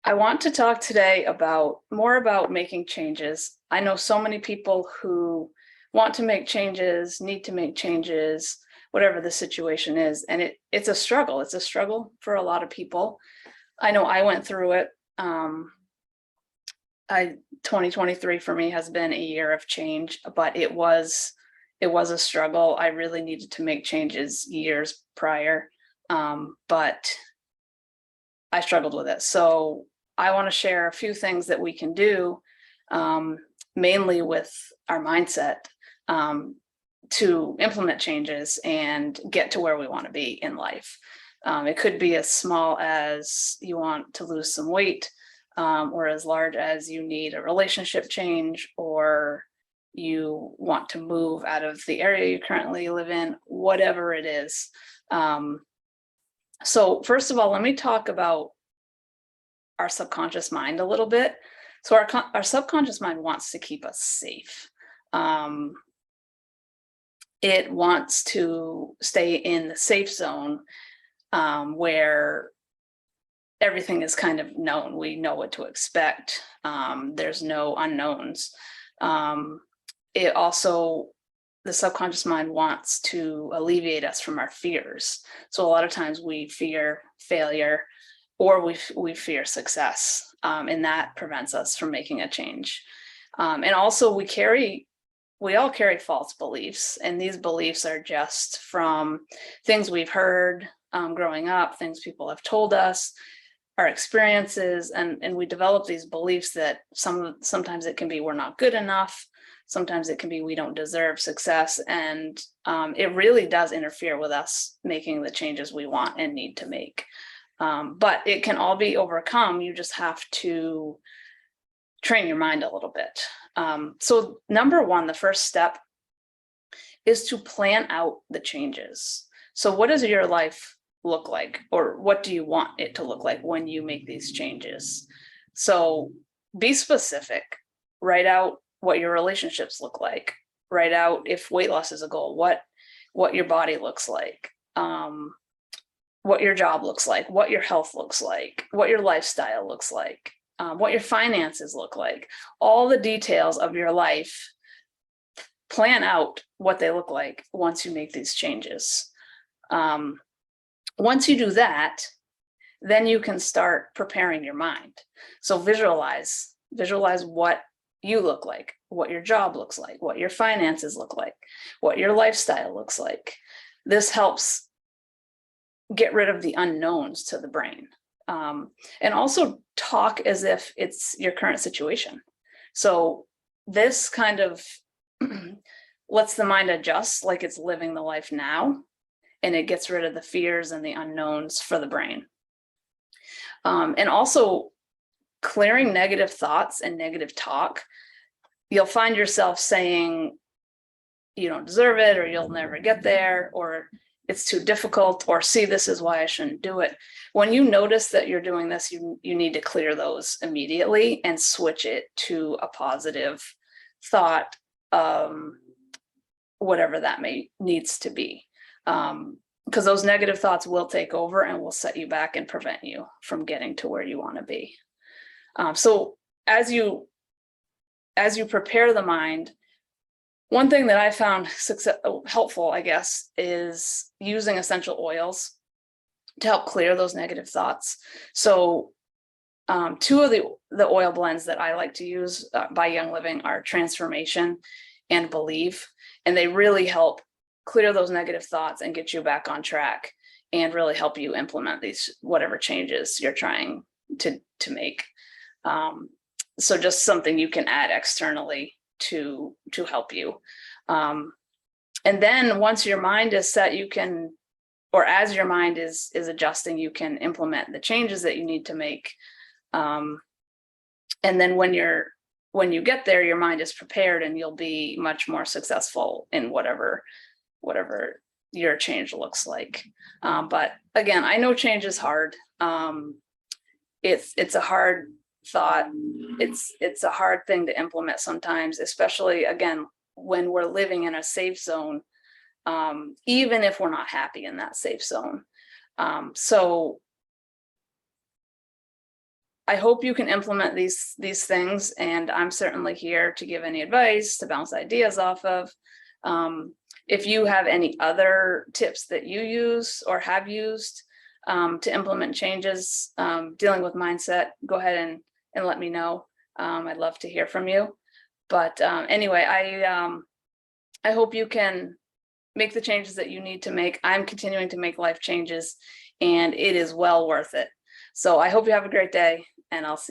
I want to talk today about more about making changes. I know so many people who want to make changes, need to make changes, whatever the situation is, and it's a struggle. It's a struggle for a lot of people. I know I went through it. I 2023 for me has been a year of change, but it was a struggle. I really needed to make changes years prior, but I struggled with it. So I want to share a few things that we can do, mainly with our mindset, to implement changes and get to where we want to be in life. It could be as small as you want to lose some weight, or as large as you need a relationship change, or you want to move out of the area you currently live in, whatever it is. So first of all, let me talk about our subconscious mind a little bit. So our subconscious mind wants to keep us safe. It wants to stay in the safe zone, where everything is kind of known. We know what to expect. There's no unknowns. It also, the subconscious mind wants to alleviate us from our fears. So a lot of times we fear failure, or we fear success, and that prevents us from making a change. And also we all carry false beliefs, and these beliefs are just from things we've heard growing up, things people have told us, our experiences, and we develop these beliefs that sometimes it can be we're not good enough, sometimes it can be we don't deserve success, and it really does interfere with us making the changes we want and need to make. But it can all be overcome. You just have to train your mind a little bit. So number one, the first step is to plan out the changes. So what does your life look like, or what do you want it to look like when you make these changes? So be specific. Write out what your relationships look like. Write out, if weight loss is a goal, what your body looks like, what your job looks like, what your health looks like, what your lifestyle looks like, what your finances look like, all the details of your life. Plan out what they look like once you make these changes. Once you do that, then you can start preparing your mind. So visualize what you look like, what your job looks like, what your finances look like, what your lifestyle looks like. This helps get rid of the unknowns to the brain. And also talk as if it's your current situation. So this kind of lets the mind adjust like it's living the life now, and it gets rid of the fears and the unknowns for the brain. And also clearing negative thoughts and negative talk. You'll find yourself saying you don't deserve it, or you'll never get there, or it's too difficult, or see, this is why I shouldn't do it. When you notice that you're doing this, you need to clear those immediately and switch it to a positive thought, whatever that needs to be. Because those negative thoughts will take over and will set you back and prevent you from getting to where you want to be. So as you prepare the mind, one thing that I found helpful, I guess, is using essential oils to help clear those negative thoughts. So two of the oil blends that I like to use by Young Living are Transformation and Believe, and they really help clear those negative thoughts and get you back on track, and really help you implement these whatever changes you're trying to make. So just something you can add externally to help you. And then once your mind is set, you can, or as your mind is adjusting, you can implement the changes that you need to make. And then when you get there, your mind is prepared, and you'll be much more successful in whatever your change looks like. But again, I know change is hard. It's a hard thought. It's a hard thing to implement sometimes, especially again when we're living in a safe zone, even if we're not happy in that safe zone. So I hope you can implement these things, and I'm certainly here to give any advice, to bounce ideas off of. If you have any other tips that you use or have used to implement changes dealing with mindset, go ahead and let me know. I'd love to hear from you. But anyway, I hope you can make the changes that you need to make. I'm continuing to make life changes, and it is well worth it. So I hope you have a great day, and I'll see